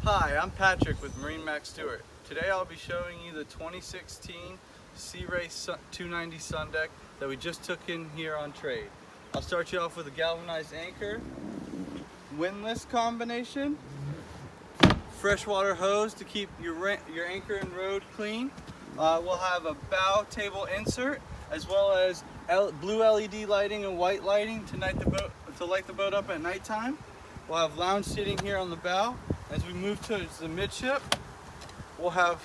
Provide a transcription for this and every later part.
Hi, I'm Patrick with MarineMax Stuart. Today I'll be showing you the 2016 Sea Race 290 Sundeck that we just took in here on trade. I'll start you off with a galvanized anchor, windlass combination, freshwater hose to keep your anchor and rode clean. We'll have a bow table insert as well as blue LED lighting and white lighting to light the boat up at nighttime. We'll have lounge seating here on the bow. As we move towards the midship, we'll have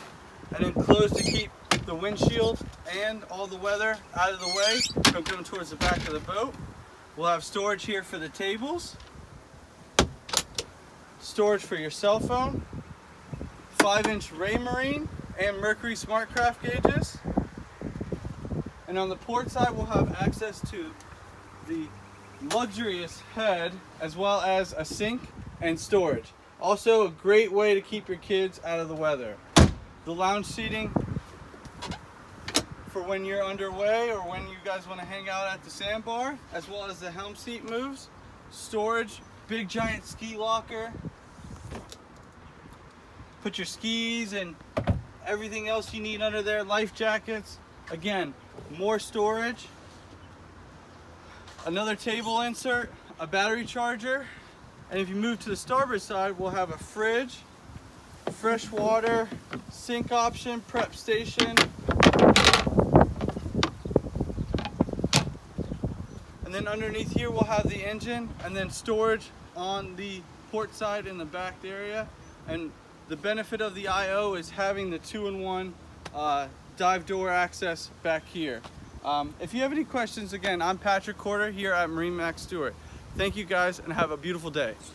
an enclosed to keep the windshield and all the weather out of the way from coming towards the back of the boat. We'll have storage here for the tables, storage for your cell phone, 5-inch Raymarine and Mercury Smartcraft gauges. And on the port side, we'll have access to the luxurious head as well as a sink and storage. Also a great way to keep your kids out of the weather. The lounge seating for when you're underway or when you guys want to hang out at the sandbar, as well as the helm seat moves. Storage, big giant ski locker. Put your skis and everything else you need under there, life jackets. Again, more storage. Another table insert, a battery charger. And if you move to the starboard side, we'll have a fridge, fresh water, sink option, prep station. And then underneath here, we'll have the engine and then storage on the port side in the back area. And the benefit of the IO is having the 2-in-1 dive door access back here. If you have any questions, again, I'm Patrick Corder here at MarineMax Stuart. Thank you guys and have a beautiful day.